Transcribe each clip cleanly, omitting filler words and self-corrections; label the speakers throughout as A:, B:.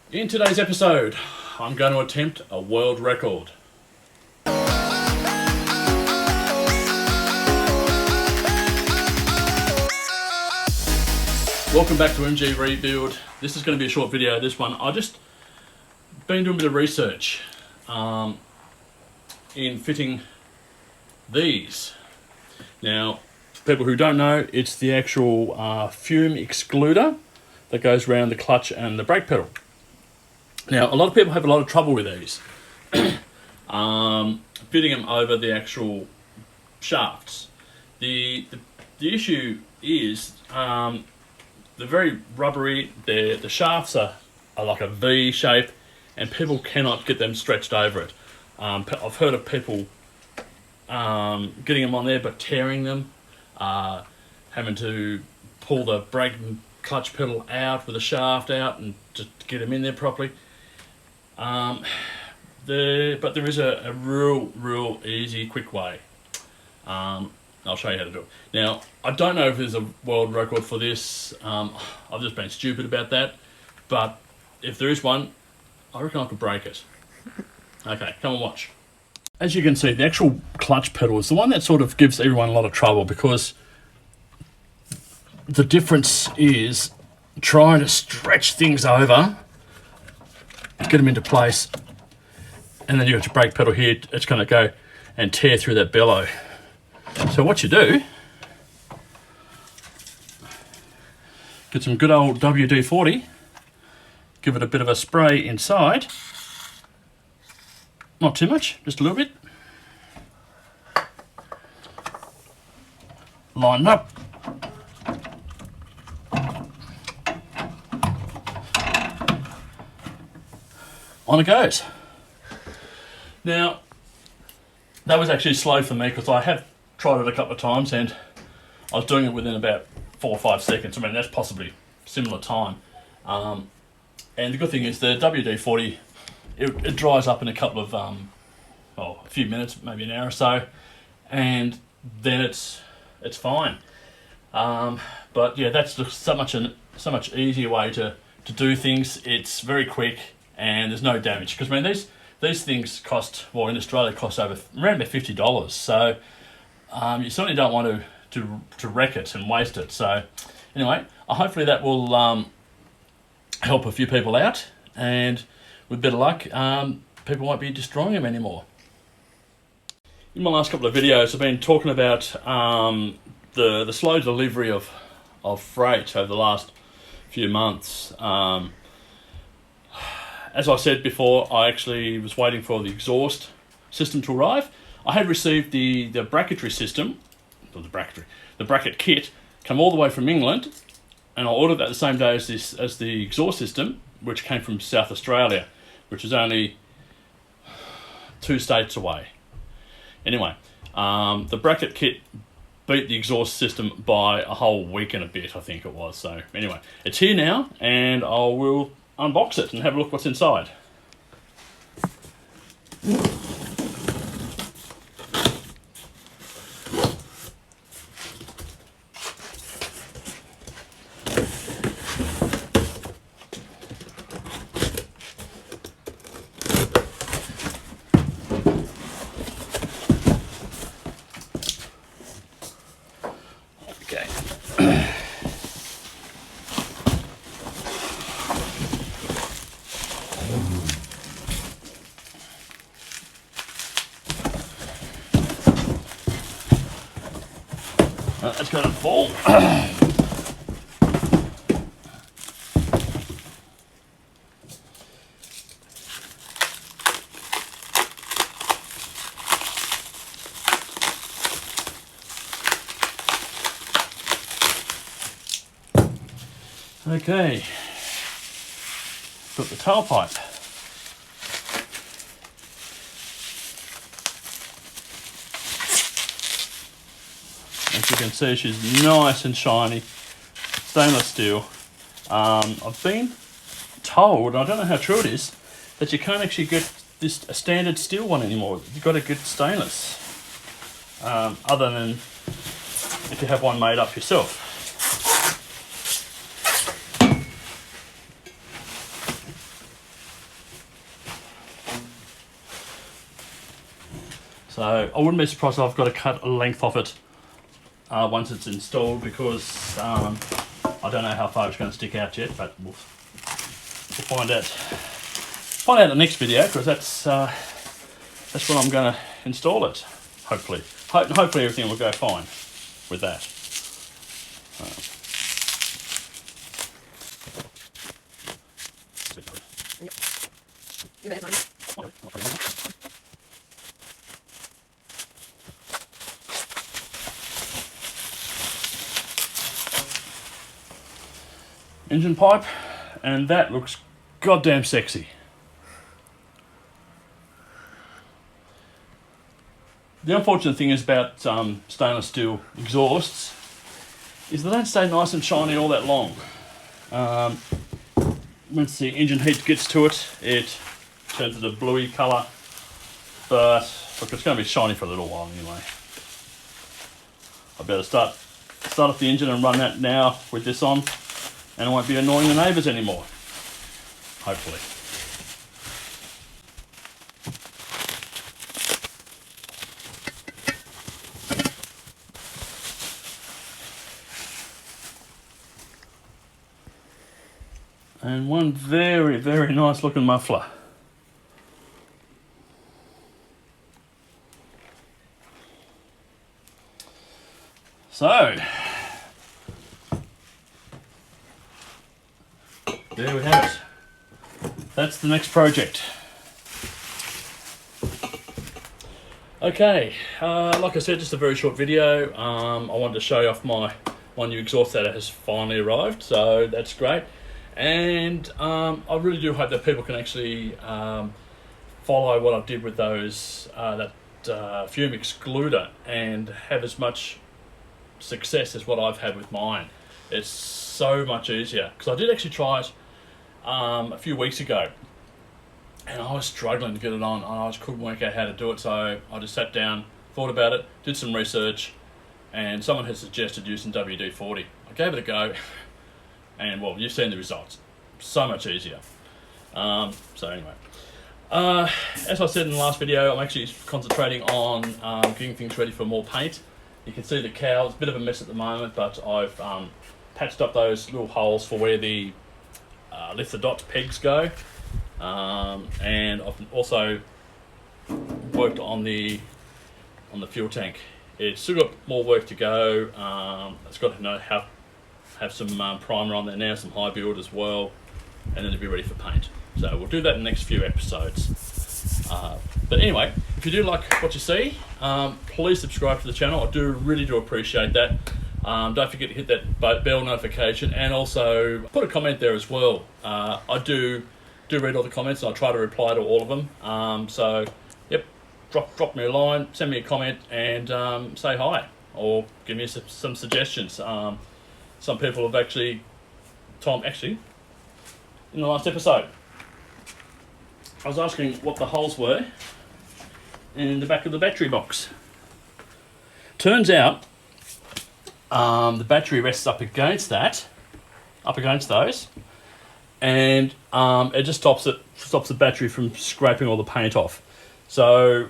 A: In today's episode, I'm going to attempt a world record. Welcome back to MG Rebuild. This is going to be a short video, this one. I've just been doing a bit of research in fitting these. Now, for people who don't know, it's the actual fume excluder that goes around the clutch and the brake pedal. Now, a lot of people have a lot of trouble with these, fitting them over the actual shafts. The issue is they're very rubbery. The shafts are like a V shape, and people cannot get them stretched over it. I've heard of people getting them on there but tearing them, having to pull the brake and clutch pedal out with the shaft out and just get them in there properly. But there is a real easy, quick way. I'll show you how to do it. Now, I don't know if there's a world record for this. I've just been stupid about that. But if there is one, I reckon I could break it. Okay, come and watch. As you can see, the actual clutch pedal is the one that sort of gives everyone a lot of trouble, because the difference is trying to stretch things over, get them into place, and then you've got your brake pedal here. It's going to go and tear through that bellow. So what you do, get some good old WD-40, give it a bit of a spray inside, not too much, just a little bit, line it up, on it goes. Now, that was actually slow for me because I have tried it a couple of times and I was doing it within about 4 or 5 seconds. I mean, that's possibly similar time. And the good thing is the WD-40, it dries up in a couple of, a few minutes, maybe an hour or so, and then it's fine. But yeah, that's just so much easier way to do things. It's very quick and there's no damage, because I mean these things cost, well, in Australia cost around about $50. So you certainly don't want to wreck it and waste it. So anyway, hopefully that will help a few people out, and with better luck, people won't be destroying them anymore. In my last couple of videos, I've been talking about the slow delivery of freight over the last few months. As I said before, I actually was waiting for the exhaust system to arrive. I had received the bracketry system, or the bracket kit, come all the way from England, and I ordered that the same day as the exhaust system, which came from South Australia, which is only 2 states away. Anyway, the bracket kit beat the exhaust system by a whole week and a bit, I think it was. So anyway, it's here now, and I will unbox it and have a look what's inside. Okay. That's going to fall. Okay, got the tailpipe. As you can see, she's nice and shiny, stainless steel. I've been told, I don't know how true it is, that you can't actually get a standard steel one anymore. You've got to get stainless, other than if you have one made up yourself. So I wouldn't be surprised if I've got to cut a length off it once it's installed, because I don't know how far it's going to stick out yet, but we'll find out. Find out in the next video, because that's when I'm going to install it. Hopefully, hopefully everything will go fine with that. Engine pipe, and that looks goddamn sexy. The unfortunate thing is about stainless steel exhausts is they don't stay nice and shiny all that long. Once the engine heat gets to it, it turns into a bluey colour, but look, it's going to be shiny for a little while anyway. I better start up the engine and run that now with this on, and I won't be annoying the neighbours anymore, hopefully. And one very, very nice looking muffler. So, there we have it. That's the next project. Okay, like I said, just a very short video. I wanted to show you off my new exhaust that has finally arrived, so that's great. And I really do hope that people can actually follow what I did with those that fume excluder and have as much success as what I've had with mine. It's so much easier, because I did actually try it a few weeks ago, and I was struggling to get it on, and I just couldn't work out how to do it. So I just sat down, thought about it, did some research, and someone had suggested using WD-40. I gave it a go, and well, you've seen the results. So much easier. So anyway, as I said in the last video, I'm actually concentrating on getting things ready for more paint. You can see the cowl, it's a bit of a mess at the moment, but I've patched up those little holes for where the lift the dots pegs go, and I've also worked on the fuel tank. It's still got more work to go. It's got to have some primer on there now, some high build as well, and then it'll be ready for paint. So we'll do that in the next few episodes. But anyway, if you do like what you see, please subscribe to the channel. I really do appreciate that. Don't forget to hit that bell notification, and also put a comment there as well. I do read all the comments, and I try to reply to all of them. So yep, drop me a line, send me a comment, and say hi, or give me some suggestions. Some people have actually in the last episode, I was asking what the holes were in the back of the battery box. Turns out the battery rests up against those, and it just stops the battery from scraping all the paint off. So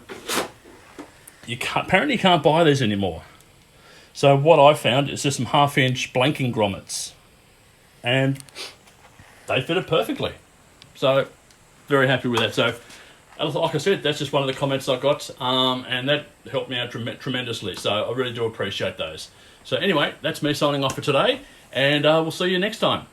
A: you apparently can't buy these anymore. So what I found is just some 1/2-inch blanking grommets, and they fit it perfectly. So very happy with that. So like I said, that's just one of the comments I got, and that helped me out tremendously. So I really do appreciate those. So anyway, that's me signing off for today, and we'll see you next time.